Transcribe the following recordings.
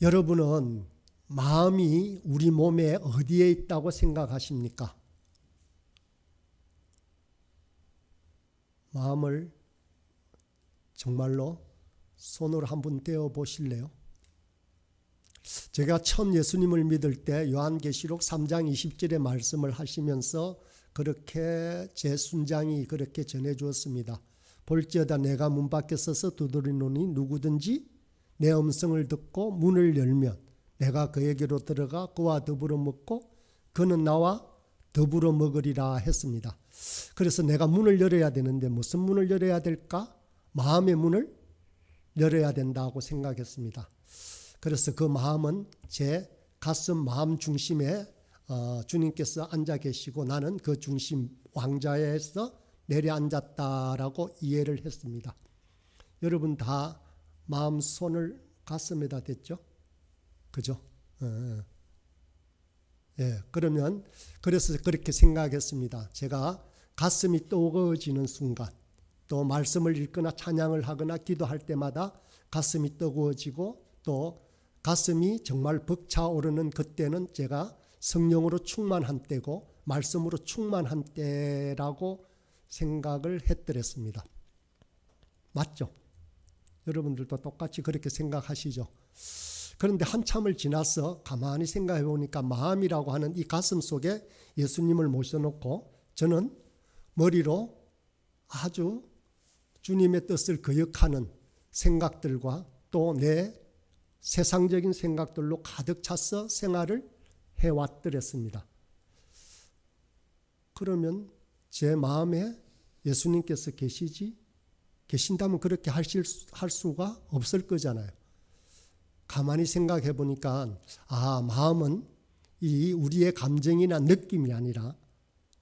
여러분은 마음이 우리 몸에 어디에 있다고 생각하십니까? 마음을 정말로 손으로 한번 떼어 보실래요? 제가 처음 예수님을 믿을 때 요한계시록 3장 20절의 말씀을 하시면서 그렇게 제 순장이 그렇게 전해 주었습니다. 볼지어다 내가 문 밖에 서서 두드리노니 누구든지 내 음성을 듣고 문을 열면 내가 그에게로 들어가 그와 더불어 먹고 그는 나와 더불어 먹으리라 했습니다. 그래서 내가 문을 열어야 되는데 무슨 문을 열어야 될까? 마음의 문을 열어야 된다고 생각했습니다. 그래서 그 마음은 제 가슴 마음 중심에 주님께서 앉아 계시고 나는 그 중심 왕좌에서 내려앉았다라고 이해를 했습니다. 여러분 다 마음 손을 가슴에다 댔죠? 그죠? 그러면 그래서 그렇게 생각했습니다. 제가 가슴이 뜨거워지는 순간 또 말씀을 읽거나 찬양을 하거나 기도할 때마다 가슴이 뜨거워지고 또 가슴이 정말 벅차오르는 그때는 제가 성령으로 충만한 때고 말씀으로 충만한 때라고 생각을 했더랬습니다. 맞죠? 여러분들도 똑같이 그렇게 생각하시죠? 그런데 한참을 지나서 가만히 생각해 보니까 마음이라고 하는 이 가슴 속에 예수님을 모셔놓고 저는 머리로 아주 주님의 뜻을 거역하는 생각들과 또 내 세상적인 생각들로 가득 차서 생활을 해왔더랬습니다. 그러면 제 마음에 예수님께서 계신다면 그렇게 할 수가 없을 거잖아요. 가만히 생각해 보니까 마음은 우리의 감정이나 느낌이 아니라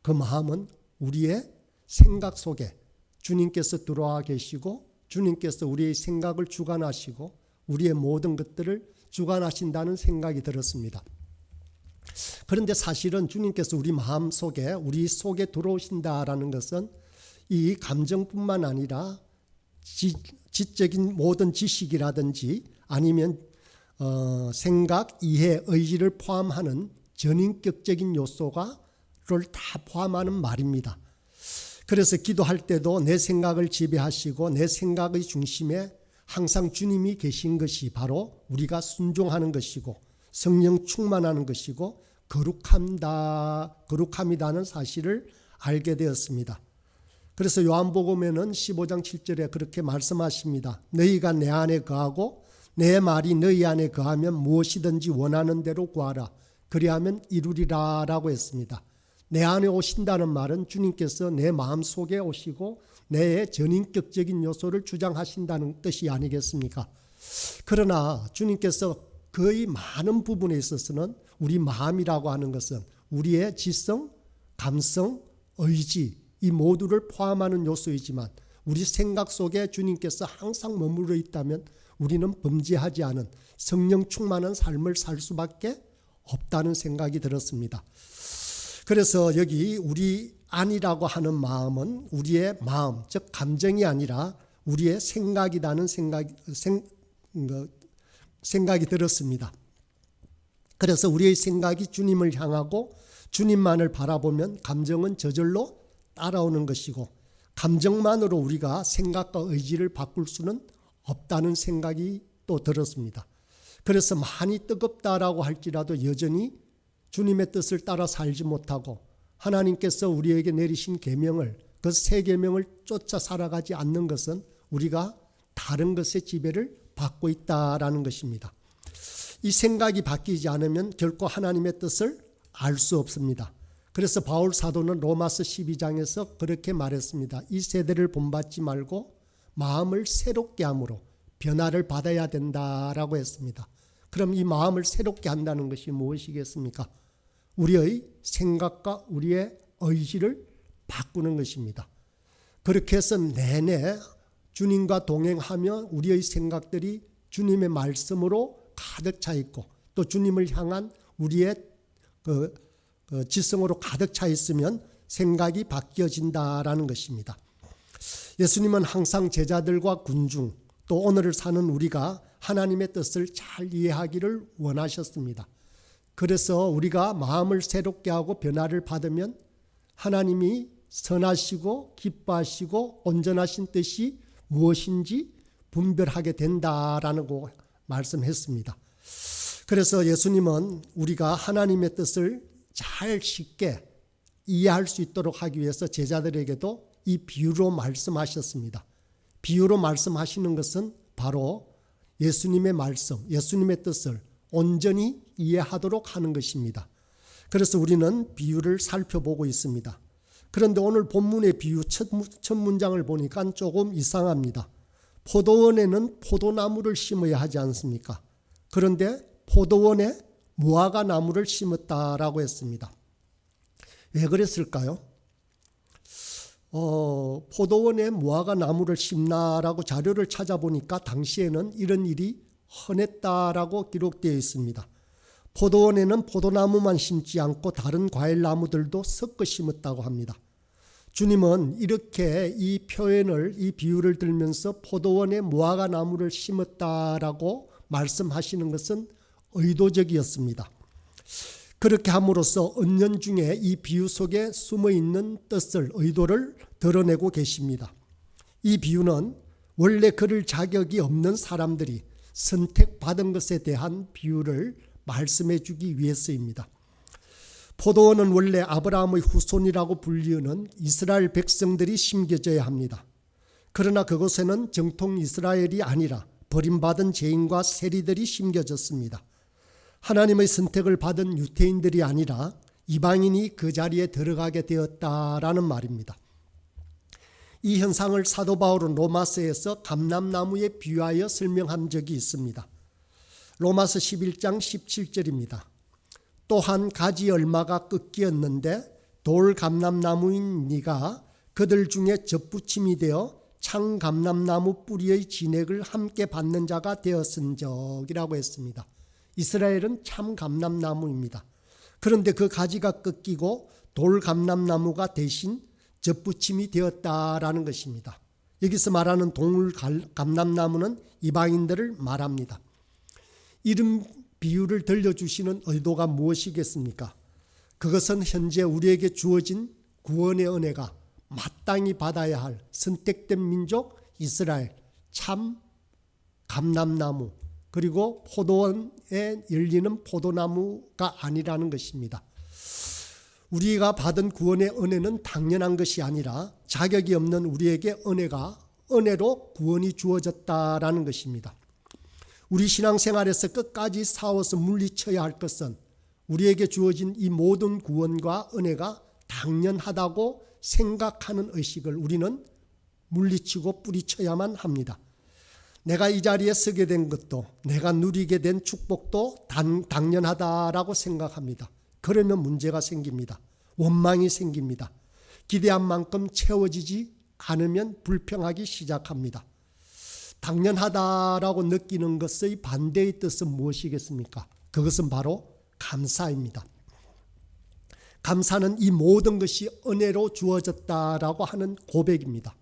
그 마음은 우리의 생각 속에 주님께서 들어와 계시고 주님께서 우리의 생각을 주관하시고 우리의 모든 것들을 주관하신다는 생각이 들었습니다. 그런데 사실은 주님께서 우리 마음 속에 우리 속에 들어오신다라는 것은 이 감정뿐만 아니라 지적인 모든 지식이라든지 아니면 생각, 이해, 의지를 포함하는 전인격적인 요소를 다 포함하는 말입니다. 그래서 기도할 때도 내 생각을 지배하시고 내 생각의 중심에 항상 주님이 계신 것이 바로 우리가 순종하는 것이고 성령 충만하는 것이고 거룩함이라는 사실을 알게 되었습니다. 그래서 요한복음에는 15장 7절에 그렇게 말씀하십니다. 너희가 내 안에 거하고 내 말이 너희 안에 거하면 무엇이든지 원하는 대로 구하라. 그리하면 이루리라 라고 했습니다. 내 안에 오신다는 말은 주님께서 내 마음 속에 오시고 내 전인격적인 요소를 주장하신다는 뜻이 아니겠습니까? 그러나 주님께서 거의 많은 부분에 있어서는 우리 마음이라고 하는 것은 우리의 지성, 감성, 의지 이 모두를 포함하는 요소이지만 우리 생각 속에 주님께서 항상 머물러 있다면 우리는 범죄하지 않은 성령 충만한 삶을 살 수밖에 없다는 생각이 들었습니다. 그래서 여기 우리 안이라고 하는 마음은 우리의 마음, 즉 감정이 아니라 우리의 생각이라는 생각이 들었습니다. 그래서 우리의 생각이 주님을 향하고 주님만을 바라보면 감정은 저절로 따라오는 것이고 감정만으로 우리가 생각과 의지를 바꿀 수는 없다는 생각이 또 들었습니다. 그래서 많이 뜨겁다라고 할지라도 여전히 주님의 뜻을 따라 살지 못하고 하나님께서 우리에게 내리신 계명을 그 새 계명을 쫓아 살아가지 않는 것은 우리가 다른 것의 지배를 받고 있다라는 것입니다. 이 생각이 바뀌지 않으면 결코 하나님의 뜻을 알 수 없습니다. 그래서 바울 사도는 로마서 12장에서 그렇게 말했습니다. 이 세대를 본받지 말고 마음을 새롭게 함으로 변화를 받아야 된다라고 했습니다. 그럼 이 마음을 새롭게 한다는 것이 무엇이겠습니까? 우리의 생각과 우리의 의지를 바꾸는 것입니다. 그렇게 해서 내내 주님과 동행하며 우리의 생각들이 주님의 말씀으로 가득 차 있고 또 주님을 향한 우리의 지성으로 가득 차 있으면 생각이 바뀌어진다라는 것입니다. 예수님은 항상 제자들과 군중 또 오늘을 사는 우리가 하나님의 뜻을 잘 이해하기를 원하셨습니다. 그래서 우리가 마음을 새롭게 하고 변화를 받으면 하나님이 선하시고 기뻐하시고 온전하신 뜻이 무엇인지 분별하게 된다라는 거 말씀했습니다. 그래서 예수님은 우리가 하나님의 뜻을 잘 쉽게 이해할 수 있도록 하기 위해서 제자들에게도 이 비유로 말씀하셨습니다. 비유로 말씀하시는 것은 바로 예수님의 말씀, 예수님의 뜻을 온전히 이해하도록 하는 것입니다. 그래서 우리는 비유를 살펴보고 있습니다. 그런데 오늘 본문의 비유 첫 문장을 보니까 조금 이상합니다. 포도원에는 포도나무를 심어야 하지 않습니까? 그런데 포도원에 무화과 나무를 심었다라고 했습니다. 왜 그랬을까요? 포도원에 무화과 나무를 심나라고 자료를 찾아보니까 당시에는 이런 일이 흔했다라고 기록되어 있습니다. 포도원에는 포도나무만 심지 않고 다른 과일나무들도 섞어 심었다고 합니다. 주님은 이렇게 이 표현을, 이 비유를 들면서 포도원에 무화과 나무를 심었다라고 말씀하시는 것은 의도적이었습니다. 그렇게 함으로써 은연중에 이 비유 속에 숨어있는 뜻을, 의도를 드러내고 계십니다. 이 비유는 원래 그럴 자격이 없는 사람들이 선택받은 것에 대한 비유를 말씀해 주기 위해서입니다. 포도원은 원래 아브라함의 후손이라고 불리우는 이스라엘 백성들이 심겨져야 합니다. 그러나 그곳에는 정통 이스라엘이 아니라 버림받은 죄인과 세리들이 심겨졌습니다. 하나님의 선택을 받은 유대인들이 아니라 이방인이 그 자리에 들어가게 되었다라는 말입니다. 이 현상을 사도 바울은 로마서에서 감람나무에 비유하여 설명한 적이 있습니다. 로마서 11장 17절입니다. 또한 가지 얼마가 꺾이었는데 돌 감람나무인 네가 그들 중에 젖붙임이 되어 창 감람나무 뿌리의 진액을 함께 받는 자가 되었은적이라고 했습니다. 이스라엘은 참 감람나무입니다. 그런데 그 가지가 꺾이고 돌 감람나무가 대신 젖붙임이 되었다라는 것입니다. 여기서 말하는 돌 감람나무는 이방인들을 말합니다. 이런 비유를 들려주시는 의도가 무엇이겠습니까? 그것은 현재 우리에게 주어진 구원의 은혜가 마땅히 받아야 할 선택된 민족 이스라엘, 참 감람나무, 그리고 포도원에 열리는 포도나무가 아니라는 것입니다. 우리가 받은 구원의 은혜는 당연한 것이 아니라 자격이 없는 우리에게 은혜로 구원이 주어졌다라는 것입니다. 우리 신앙생활에서 끝까지 싸워서 물리쳐야 할 것은 우리에게 주어진 이 모든 구원과 은혜가 당연하다고 생각하는 의식을 우리는 물리치고 뿌리쳐야만 합니다. 내가 이 자리에 서게 된 것도, 내가 누리게 된 축복도 당연하다라고 생각합니다. 그러면 문제가 생깁니다. 원망이 생깁니다. 기대한 만큼 채워지지 않으면 불평하기 시작합니다. 당연하다라고 느끼는 것의 반대의 뜻은 무엇이겠습니까? 그것은 바로 감사입니다. 감사는 이 모든 것이 은혜로 주어졌다라고 하는 고백입니다.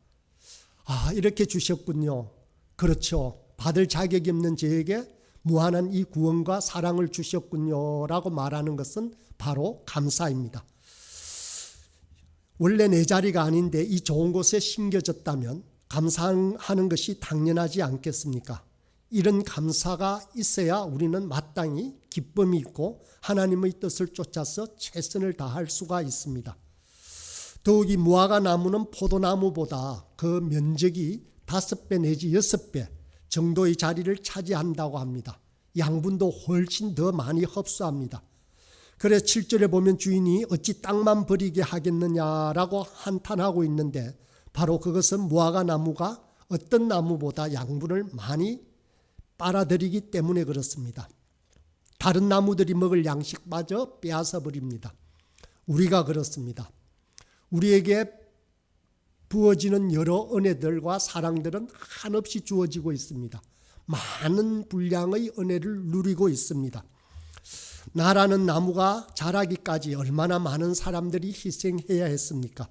아, 이렇게 주셨군요. 그렇죠. 받을 자격이 없는 저에게 무한한 이 구원과 사랑을 주셨군요 라고 말하는 것은 바로 감사입니다. 원래 내 자리가 아닌데 이 좋은 곳에 심겨졌다면 감사하는 것이 당연하지 않겠습니까? 이런 감사가 있어야 우리는 마땅히 기쁨이 있고 하나님의 뜻을 쫓아서 최선을 다할 수가 있습니다. 더욱이 무화과 나무는 포도나무보다 그 면적이 5배 내지 6배 정도의 자리를 차지한다고 합니다. 양분도 훨씬 더 많이 흡수합니다. 그래서 7절에 보면 주인이 어찌 땅만 버리게 하겠느냐라고 한탄하고 있는데 바로 그것은 무화과 나무가 어떤 나무보다 양분을 많이 빨아들이기 때문에 그렇습니다. 다른 나무들이 먹을 양식마저 빼앗아 버립니다. 우리가 그렇습니다. 우리에게 부어지는 여러 은혜들과 사랑들은 한없이 주어지고 있습니다. 많은 분량의 은혜를 누리고 있습니다. 나라는 나무가 자라기까지 얼마나 많은 사람들이 희생해야 했습니까?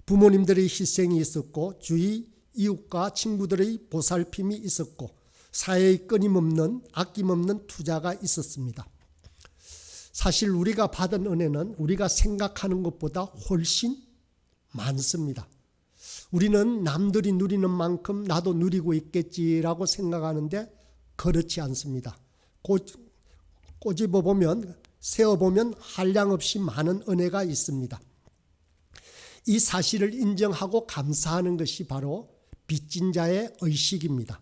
부모님들의 희생이 있었고 주위 이웃과 친구들의 보살핌이 있었고 사회에 끊임없는 아낌없는 투자가 있었습니다. 사실 우리가 받은 은혜는 우리가 생각하는 것보다 훨씬 많습니다. 우리는 남들이 누리는 만큼 나도 누리고 있겠지라고 생각하는데 그렇지 않습니다. 꼬집어보면 세어보면 한량없이 많은 은혜가 있습니다. 이 사실을 인정하고 감사하는 것이 바로 빚진 자의 의식입니다.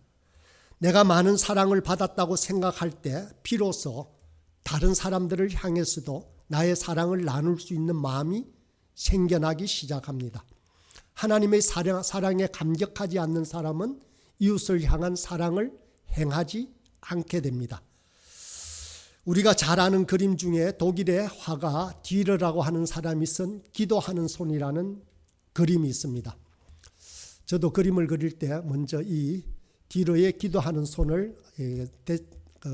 내가 많은 사랑을 받았다고 생각할 때 비로소 다른 사람들을 향해서도 나의 사랑을 나눌 수 있는 마음이 생겨나기 시작합니다. 하나님의 사랑에 감격하지 않는 사람은 이웃을 향한 사랑을 행하지 않게 됩니다. 우리가 잘 아는 그림 중에 독일의 화가 뒤르라고 하는 사람이 쓴 기도하는 손이라는 그림이 있습니다. 저도 그림을 그릴 때 먼저 이 뒤르의 기도하는 손을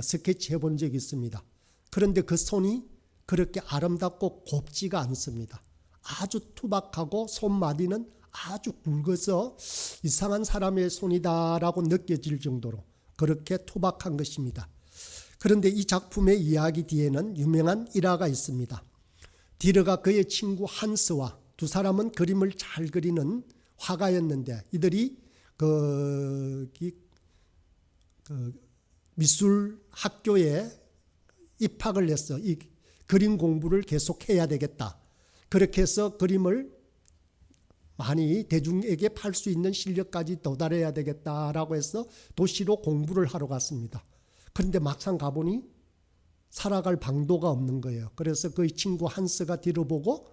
스케치해 본 적이 있습니다. 그런데 그 손이 그렇게 아름답고 곱지가 않습니다. 아주 투박하고 손마디는 아주 굵어서 이상한 사람의 손이다라고 느껴질 정도로 그렇게 투박한 것입니다. 그런데 이 작품의 이야기 뒤에는 유명한 일화가 있습니다. 디르가 그의 친구 한스와 두 사람은 그림을 잘 그리는 화가였는데 이들이 미술 학교에 입학을 해서 이 그림 공부를 계속해야 되겠다. 그렇게 해서 그림을 많이 대중에게 팔 수 있는 실력까지 도달해야 되겠다라고 해서 도시로 공부를 하러 갔습니다. 그런데 막상 가보니 살아갈 방도가 없는 거예요. 그래서 그 친구 한스가 뒤로보고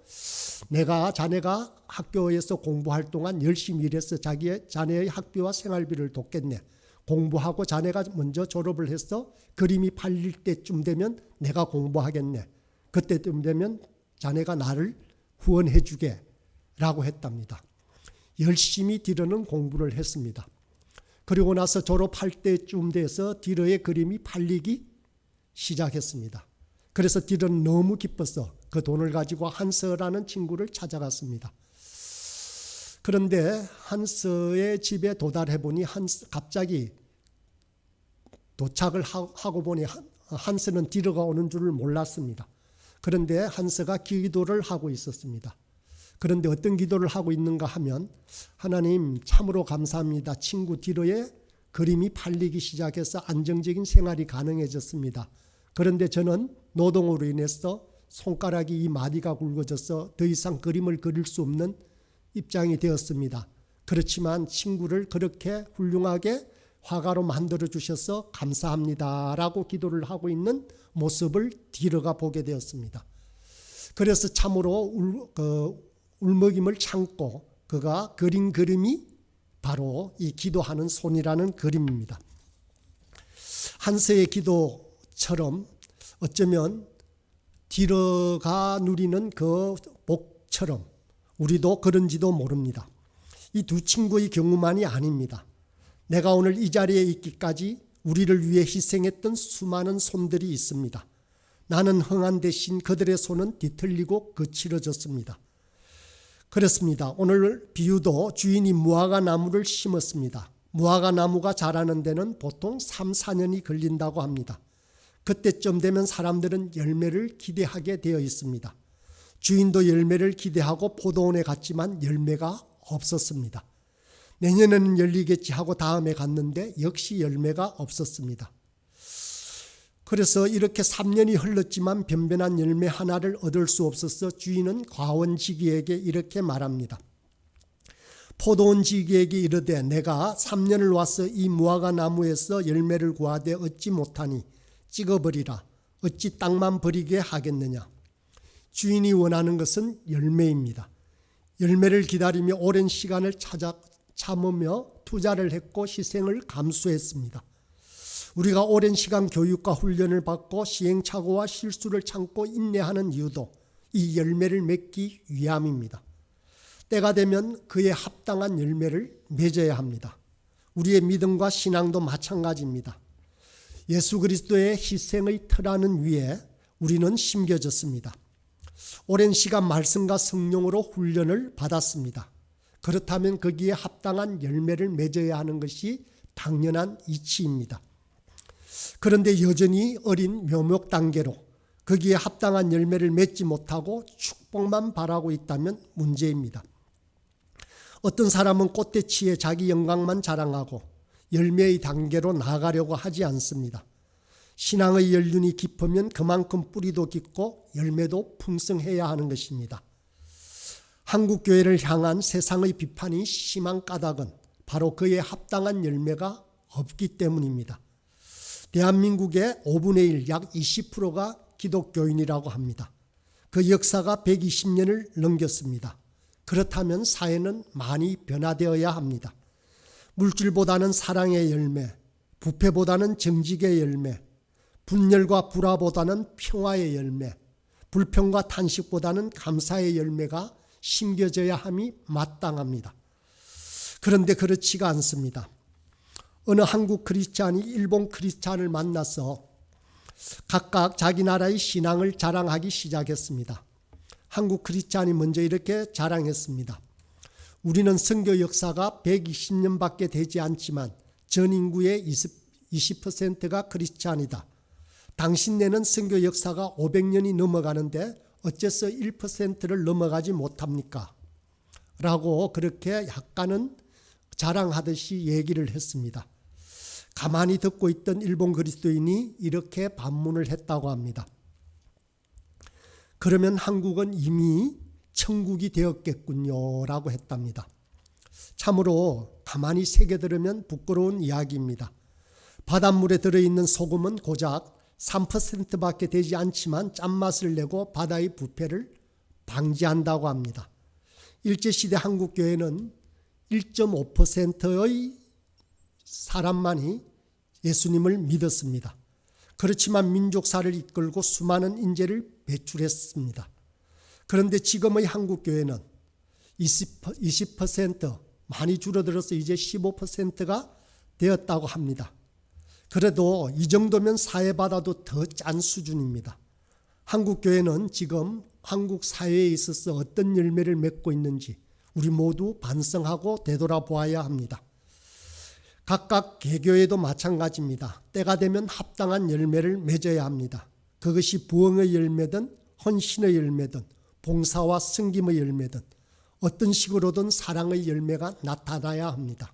자네가 학교에서 공부할 동안 열심히 일해서 자네의 학비와 생활비를 돕겠네. 공부하고 자네가 먼저 졸업을 해서 그림이 팔릴 때쯤 되면 내가 공부하겠네. 그때쯤 되면 자네가 나를 후원해 주게 라고 했답니다. 열심히 디르는 공부를 했습니다. 그리고 나서 졸업할 때쯤 돼서 디르의 그림이 팔리기 시작했습니다. 그래서 디르는 너무 기뻐서 그 돈을 가지고 한스라는 친구를 찾아갔습니다. 그런데 한스의 집에 도달해 보니 갑자기 도착을 하고 보니 한스는 디르가 오는 줄을 몰랐습니다. 그런데 한스가 기도를 하고 있었습니다. 그런데 어떤 기도를 하고 있는가 하면 하나님 참으로 감사합니다. 친구 디르의 그림이 팔리기 시작해서 안정적인 생활이 가능해졌습니다. 그런데 저는 노동으로 인해서 손가락이 이 마디가 굵어져서 더 이상 그림을 그릴 수 없는 입장이 되었습니다. 그렇지만 친구를 그렇게 훌륭하게 화가로 만들어 주셔서 감사합니다 라고 기도를 하고 있는 모습을 디르가 보게 되었습니다. 그래서 참으로 울먹임을 참고 그가 그린 그림이 바로 이 기도하는 손이라는 그림입니다. 한스의 기도처럼 어쩌면 디르가 누리는 그 복처럼 우리도 그런지도 모릅니다. 이 두 친구의 경우만이 아닙니다. 내가 오늘 이 자리에 있기까지 우리를 위해 희생했던 수많은 손들이 있습니다. 나는 흥한 대신 그들의 손은 뒤틀리고 거칠어졌습니다. 그렇습니다. 오늘 비유도 주인이 무화과 나무를 심었습니다. 무화과 나무가 자라는 데는 보통 3, 4년이 걸린다고 합니다. 그때쯤 되면 사람들은 열매를 기대하게 되어 있습니다. 주인도 열매를 기대하고 포도원에 갔지만 열매가 없었습니다. 내년에는 열리겠지 하고 다음에 갔는데 역시 열매가 없었습니다. 그래서 이렇게 3년이 흘렀지만 변변한 열매 하나를 얻을 수 없어서 주인은 과원지기에게 이렇게 말합니다. 포도원지기에게 이르되 내가 3년을 와서 이 무화과 나무에서 열매를 구하되 얻지 못하니 찍어버리라. 어찌 땅만 버리게 하겠느냐. 주인이 원하는 것은 열매입니다. 열매를 기다리며 오랜 시간을 참으며 투자를 했고 희생을 감수했습니다. 우리가 오랜 시간 교육과 훈련을 받고 시행착오와 실수를 참고 인내하는 이유도 이 열매를 맺기 위함입니다. 때가 되면 그에 합당한 열매를 맺어야 합니다. 우리의 믿음과 신앙도 마찬가지입니다. 예수 그리스도의 희생의 틀 안은 위에 우리는 심겨졌습니다. 오랜 시간 말씀과 성령으로 훈련을 받았습니다. 그렇다면 거기에 합당한 열매를 맺어야 하는 것이 당연한 이치입니다. 그런데 여전히 어린 묘목 단계로 거기에 합당한 열매를 맺지 못하고 축복만 바라고 있다면 문제입니다. 어떤 사람은 꽃대치에 자기 영광만 자랑하고 열매의 단계로 나아가려고 하지 않습니다. 신앙의 연륜이 깊으면 그만큼 뿌리도 깊고 열매도 풍성해야 하는 것입니다. 한국 교회를 향한 세상의 비판이 심한 까닭은 바로 그에 합당한 열매가 없기 때문입니다. 대한민국의 5분의 1, 약 20%가 기독교인이라고 합니다. 그 역사가 120년을 넘겼습니다. 그렇다면 사회는 많이 변화되어야 합니다. 물질보다는 사랑의 열매, 부패보다는 정직의 열매, 분열과 불화보다는 평화의 열매, 불평과 탄식보다는 감사의 열매가 심겨져야 함이 마땅합니다. 그런데 그렇지가 않습니다. 어느 한국 크리스찬이 일본 크리스찬을 만나서 각각 자기 나라의 신앙을 자랑하기 시작했습니다. 한국 크리스찬이 먼저 이렇게 자랑했습니다. 우리는 선교 역사가 120년밖에 되지 않지만 전 인구의 20%가 크리스찬이다. 당신네는 선교 역사가 500년이 넘어가는데 어째서 1%를 넘어가지 못합니까? 라고 그렇게 약간은 자랑하듯이 얘기를 했습니다. 가만히 듣고 있던 일본 그리스도인이 이렇게 반문을 했다고 합니다. 그러면 한국은 이미 천국이 되었겠군요 라고 했답니다. 참으로 가만히 새겨들으면 부끄러운 이야기입니다. 바닷물에 들어있는 소금은 고작 3%밖에 되지 않지만 짠맛을 내고 바다의 부패를 방지한다고 합니다. 일제시대 한국교회는 1.5%의 사람만이 예수님을 믿었습니다. 그렇지만 민족사를 이끌고 수많은 인재를 배출했습니다. 그런데 지금의 한국교회는 20% 많이 줄어들어서 이제 15%가 되었다고 합니다. 그래도 이 정도면 사회받아도 더 짠 수준입니다. 한국교회는 지금 한국 사회에 있어서 어떤 열매를 맺고 있는지 우리 모두 반성하고 되돌아보아야 합니다. 각각 개교에도 마찬가지입니다. 때가 되면 합당한 열매를 맺어야 합니다. 그것이 부흥의 열매든 헌신의 열매든 봉사와 섬김의 열매든 어떤 식으로든 사랑의 열매가 나타나야 합니다.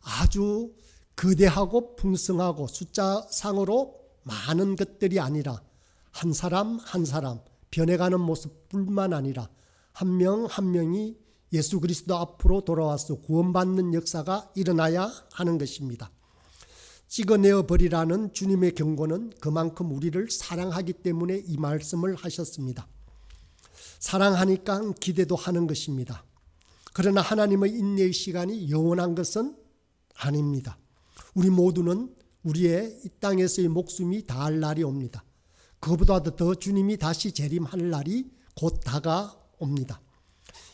아주 거대하고 풍성하고 숫자상으로 많은 것들이 아니라 한 사람 한 사람 변해가는 모습뿐만 아니라 한 명 한 명이 예수 그리스도 앞으로 돌아와서 구원받는 역사가 일어나야 하는 것입니다. 찍어내어 버리라는 주님의 경고는 그만큼 우리를 사랑하기 때문에 이 말씀을 하셨습니다. 사랑하니까 기대도 하는 것입니다. 그러나 하나님의 인내의 시간이 영원한 것은 아닙니다. 우리 모두는 우리의 이 땅에서의 목숨이 다할 날이 옵니다. 그보다도 더 주님이 다시 재림할 날이 곧 다가옵니다.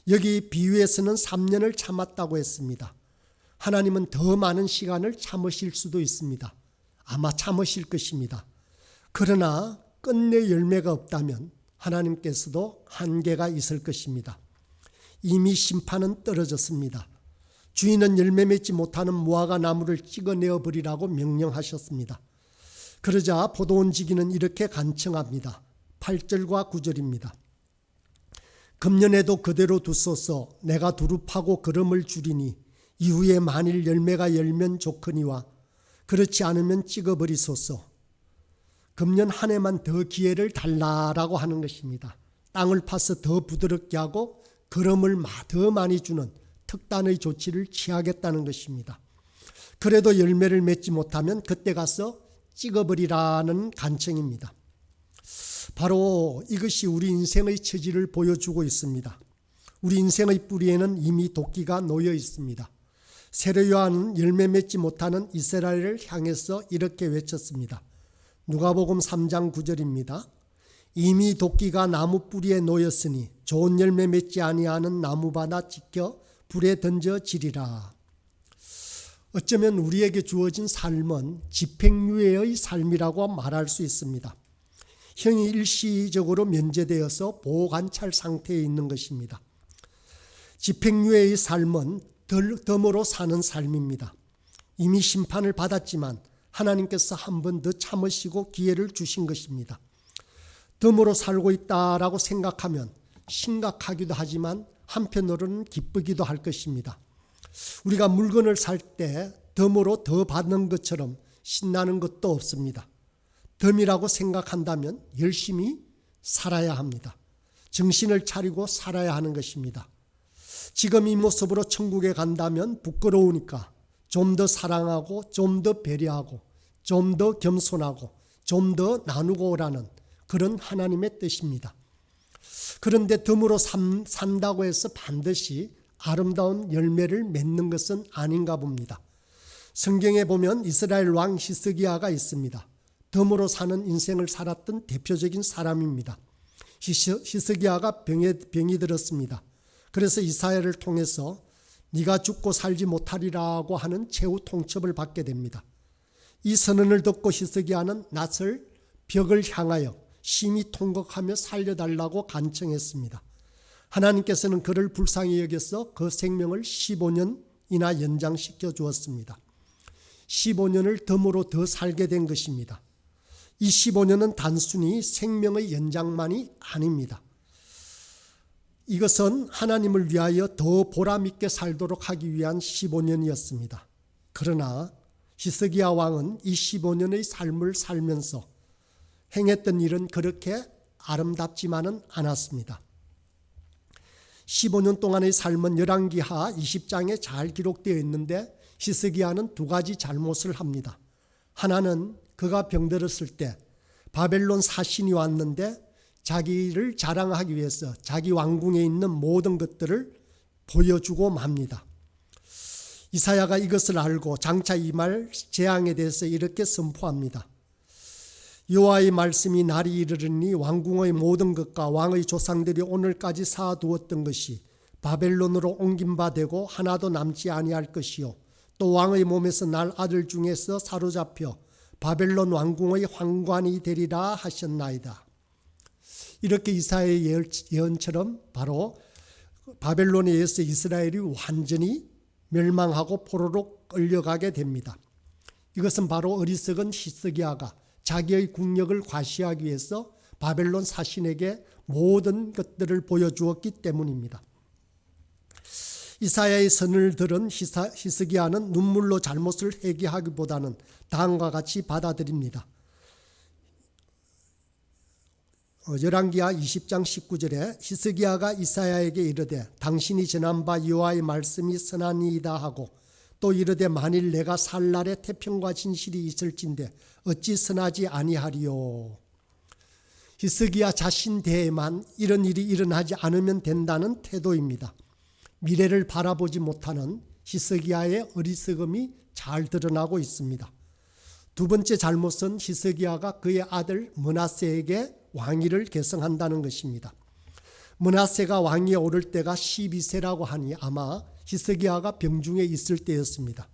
여기 비유에서는 3년을 참았다고 했습니다. 하나님은 더 많은 시간을 참으실 수도 있습니다. 아마 참으실 것입니다. 그러나 끝내 열매가 없다면 하나님께서도 한계가 있을 것입니다. 이미 심판은 떨어졌습니다. 주인은 열매 맺지 못하는 무화과 나무를 찍어내어 버리라고 명령하셨습니다. 그러자 포도원 지기는 이렇게 간청합니다. 8절과 9절입니다. 금년에도 그대로 두소서. 내가 두릅하고 거름을 줄이니 이후에 만일 열매가 열면 좋거니와 그렇지 않으면 찍어버리소서. 금년 한 해만 더 기회를 달라라고 하는 것입니다. 땅을 파서 더 부드럽게 하고 거름을 더 많이 주는 특단의 조치를 취하겠다는 것입니다. 그래도 열매를 맺지 못하면 그때 가서 찍어버리라는 간청입니다. 바로 이것이 우리 인생의 처지를 보여주고 있습니다. 우리 인생의 뿌리에는 이미 도끼가 놓여 있습니다. 세례 요한은 열매 맺지 못하는 이스라엘을 향해서 이렇게 외쳤습니다. 누가복음 3장 9절입니다. 이미 도끼가 나무 뿌리에 놓였으니 좋은 열매 맺지 아니하는 나무마다 지켜 불에 던져지리라. 어쩌면 우리에게 주어진 삶은 집행유예의 삶이라고 말할 수 있습니다. 형이 일시적으로 면제되어서 보호관찰 상태에 있는 것입니다. 집행유예의 삶은 덤으로 사는 삶입니다. 이미 심판을 받았지만 하나님께서 한 번 더 참으시고 기회를 주신 것입니다. 덤으로 살고 있다라고 생각하면 심각하기도 하지만 한편으로는 기쁘기도 할 것입니다. 우리가 물건을 살 때 덤으로 더 받는 것처럼 신나는 것도 없습니다. 덤이라고 생각한다면 열심히 살아야 합니다. 정신을 차리고 살아야 하는 것입니다. 지금 이 모습으로 천국에 간다면 부끄러우니까 좀 더 사랑하고 좀 더 배려하고 좀 더 겸손하고 좀 더 나누고 오라는 그런 하나님의 뜻입니다. 그런데 덤으로 산다고 해서 반드시 아름다운 열매를 맺는 것은 아닌가 봅니다. 성경에 보면 이스라엘 왕 히스기야가 있습니다. 덤으로 사는 인생을 살았던 대표적인 사람입니다. 히스기야가 병이 들었습니다. 그래서 이사야를 통해서 네가 죽고 살지 못하리라고 하는 최후 통첩을 받게 됩니다. 이 선언을 듣고 히스기야는 낯을 벽을 향하여 심히 통곡하며 살려달라고 간청했습니다. 하나님께서는 그를 불쌍히 여겨서 그 생명을 15년이나 연장시켜 주었습니다. 15년을 덤으로 더 살게 된 것입니다. 이 15년은 단순히 생명의 연장만이 아닙니다. 이것은 하나님을 위하여 더 보람있게 살도록 하기 위한 15년이었습니다. 그러나 히스기야 왕은 이 15년의 삶을 살면서 행했던 일은 그렇게 아름답지만은 않았습니다. 15년 동안의 삶은 열왕기하 20장에 잘 기록되어 있는데 히스기야는 두 가지 잘못을 합니다. 하나는 그가 병들었을 때 바벨론 사신이 왔는데 자기를 자랑하기 위해서 자기 왕궁에 있는 모든 것들을 보여주고 맙니다. 이사야가 이것을 알고 장차 이 말 재앙에 대해서 이렇게 선포합니다. 여호와의 말씀이 날이 이르르니 왕궁의 모든 것과 왕의 조상들이 오늘까지 쌓아두었던 것이 바벨론으로 옮긴 바 되고 하나도 남지 아니할 것이요 또 왕의 몸에서 날 아들 중에서 사로잡혀 바벨론 왕궁의 황관이 되리라 하셨나이다. 이렇게 이사야의 예언처럼 바로 바벨론에 의해서 이스라엘이 완전히 멸망하고 포로로 끌려가게 됩니다. 이것은 바로 어리석은 히스기야가 자기의 국력을 과시하기 위해서 바벨론 사신에게 모든 것들을 보여주었기 때문입니다. 이사야의 선을 들은 히스기야는 눈물로 잘못을 회개하기보다는 다음과 같이 받아들입니다. 열왕기하 20장 19절에 히스기야가 이사야에게 이르되 당신이 전한 바 여호와의 말씀이 선하니이다 하고 또 이르되 만일 내가 살 날에 태평과 진실이 있을진데 어찌 선하지 아니하리요. 히스기야 자신 대에만 이런 일이 일어나지 않으면 된다는 태도입니다. 미래를 바라보지 못하는 히스기야의 어리석음이 잘 드러나고 있습니다. 두 번째 잘못은 히스기야가 그의 아들 므낫세에게 왕위를 계승한다는 것입니다. 므낫세가 왕위에 오를 때가 12세라고 하니 아마 히스기야가 병중에 있을 때였습니다.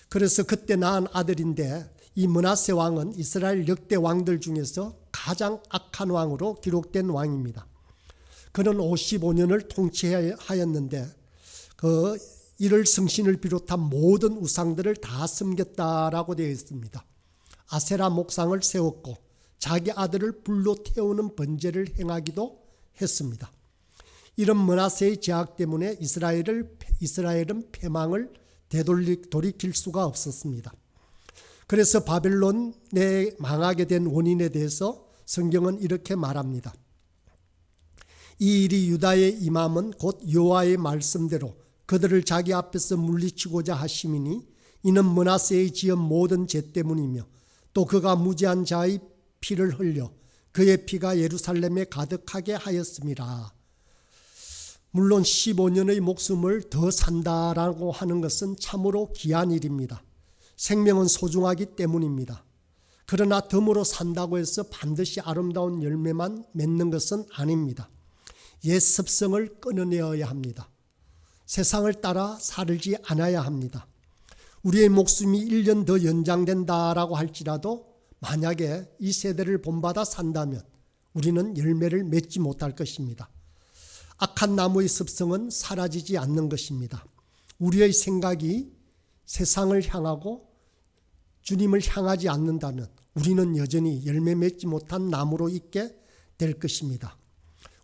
그래서 그때 낳은 아들인데 이 므낫세 왕은 이스라엘 역대 왕들 중에서 가장 악한 왕으로 기록된 왕입니다. 그는 55년을 통치하였는데 그 이를 성신을 비롯한 모든 우상들을 다 섬겼다라고 되어 있습니다. 아세라 목상을 세웠고 자기 아들을 불로 태우는 번제를 행하기도 했습니다. 이런 므낫세의 제약 때문에 이스라엘은 패망을 돌이킬 수가 없었습니다. 그래서 바벨론에 망하게 된 원인에 대해서 성경은 이렇게 말합니다. 이 일이 유다에 임함은 곧 여호와의 말씀대로 그들을 자기 앞에서 물리치고자 하심이니 이는 므낫세의 지은 모든 죄 때문이며 또 그가 무지한 자의 피를 흘려 그의 피가 예루살렘에 가득하게 하였음이라. 물론 15년의 목숨을 더 산다라고 하는 것은 참으로 귀한 일입니다. 생명은 소중하기 때문입니다. 그러나 덤으로 산다고 해서 반드시 아름다운 열매만 맺는 것은 아닙니다. 옛 습성을 끊어내어야 합니다. 세상을 따라 살지 않아야 합니다. 우리의 목숨이 1년 더 연장된다라고 할지라도 만약에 이 세대를 본받아 산다면 우리는 열매를 맺지 못할 것입니다. 악한 나무의 습성은 사라지지 않는 것입니다. 우리의 생각이 세상을 향하고 주님을 향하지 않는다면 우리는 여전히 열매 맺지 못한 나무로 있게 될 것입니다.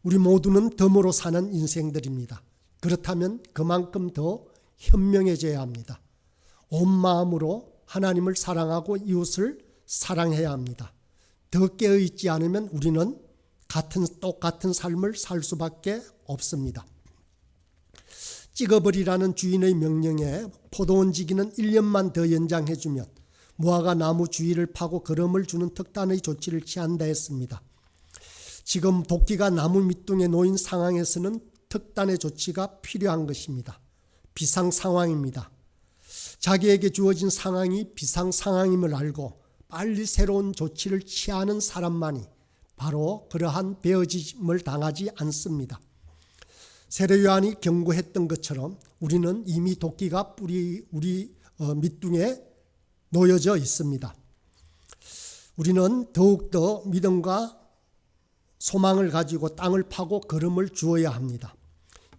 우리 모두는 덤으로 사는 인생들입니다. 그렇다면 그만큼 더 현명해져야 합니다. 온 마음으로 하나님을 사랑하고 이웃을 사랑해야 합니다. 더 깨어있지 않으면 우리는 똑같은 삶을 살 수밖에 없습니다. 찍어버리라는 주인의 명령에 포도원 지기는 1년만 더 연장해주면 무화과 나무 주위를 파고 거름을 주는 특단의 조치를 취한다 했습니다. 지금 도끼가 나무 밑둥에 놓인 상황에서는 특단의 조치가 필요한 것입니다. 비상 상황입니다. 자기에게 주어진 상황이 비상 상황임을 알고 빨리 새로운 조치를 취하는 사람만이 바로 그러한 베어짐을 당하지 않습니다. 세례 요한이 경고했던 것처럼 우리는 이미 도끼가 우리 밑둥에 놓여져 있습니다. 우리는 더욱더 믿음과 소망을 가지고 땅을 파고 걸음을 주어야 합니다.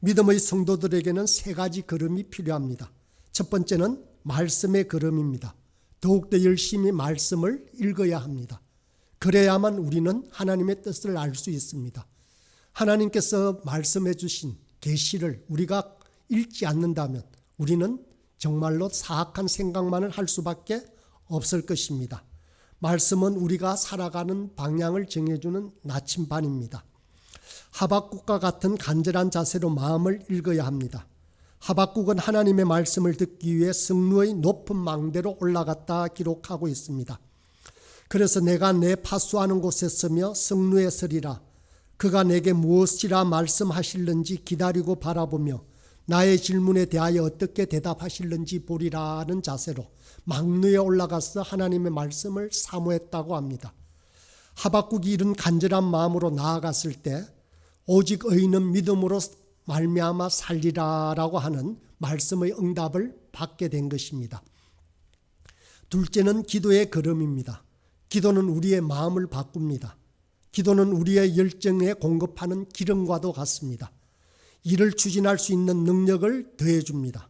믿음의 성도들에게는 세 가지 걸음이 필요합니다. 첫 번째는 말씀의 걸음입니다. 더욱더 열심히 말씀을 읽어야 합니다. 그래야만 우리는 하나님의 뜻을 알 수 있습니다. 하나님께서 말씀해 주신 계시를 우리가 읽지 않는다면 우리는 정말로 사악한 생각만을 할 수밖에 없을 것입니다. 말씀은 우리가 살아가는 방향을 정해주는 나침반입니다. 하박국과 같은 간절한 자세로 마음을 읽어야 합니다. 하박국은 하나님의 말씀을 듣기 위해 성루의 높은 망대로 올라갔다 기록하고 있습니다. 그래서 내가 내 파수하는 곳에 서며 성루에 서리라. 그가 내게 무엇이라 말씀하실는지 기다리고 바라보며 나의 질문에 대하여 어떻게 대답하실는지 보리라는 자세로 망루에 올라가서 하나님의 말씀을 사모했다고 합니다. 하박국이 이런 간절한 마음으로 나아갔을 때 오직 의인은 믿음으로 말미암아 살리라라고 하는 말씀의 응답을 받게 된 것입니다. 둘째는 기도의 걸음입니다. 기도는 우리의 마음을 바꿉니다. 기도는 우리의 열정에 공급하는 기름과도 같습니다. 이를 추진할 수 있는 능력을 더해줍니다.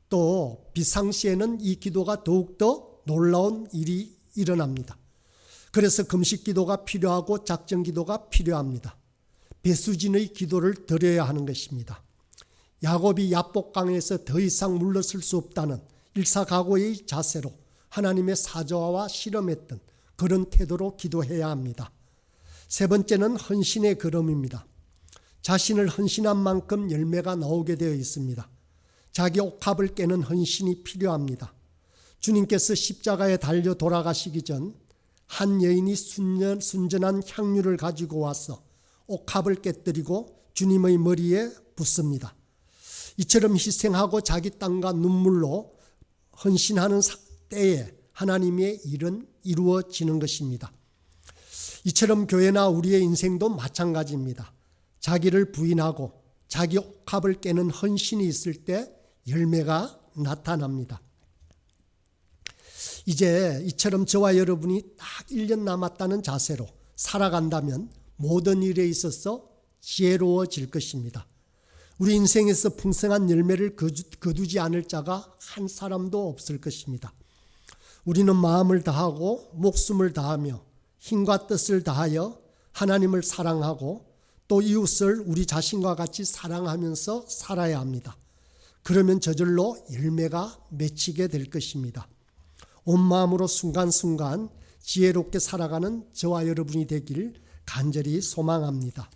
또 비상시에는 이 기도가 더욱더 놀라운 일이 일어납니다. 그래서 금식 기도가 필요하고 작정 기도가 필요합니다. 배수진의 기도를 드려야 하는 것입니다. 야곱이 야복강에서 더 이상 물러설 수 없다는 일사각오의 자세로 하나님의 사자와 실험했던 그런 태도로 기도해야 합니다. 세 번째는 헌신의 걸음입니다. 자신을 헌신한 만큼 열매가 나오게 되어 있습니다. 자기 옥합을 깨는 헌신이 필요합니다. 주님께서 십자가에 달려 돌아가시기 전 한 여인이 순전한 향유를 가지고 와서 옥합을 깨뜨리고 주님의 머리에 붓습니다. 이처럼 희생하고 자기 땀과 눈물로 헌신하는 때에 하나님의 일은 이루어지는 것입니다. 이처럼 교회나 우리의 인생도 마찬가지입니다. 자기를 부인하고 자기 옥합을 깨는 헌신이 있을 때 열매가 나타납니다. 이제 이처럼 저와 여러분이 딱 1년 남았다는 자세로 살아간다면 모든 일에 있어서 지혜로워질 것입니다. 우리 인생에서 풍성한 열매를 거두지 않을 자가 한 사람도 없을 것입니다. 우리는 마음을 다하고 목숨을 다하며 힘과 뜻을 다하여 하나님을 사랑하고 또 이웃을 우리 자신과 같이 사랑하면서 살아야 합니다. 그러면 저절로 열매가 맺히게 될 것입니다. 온 마음으로 순간순간 지혜롭게 살아가는 저와 여러분이 되길 간절히 소망합니다.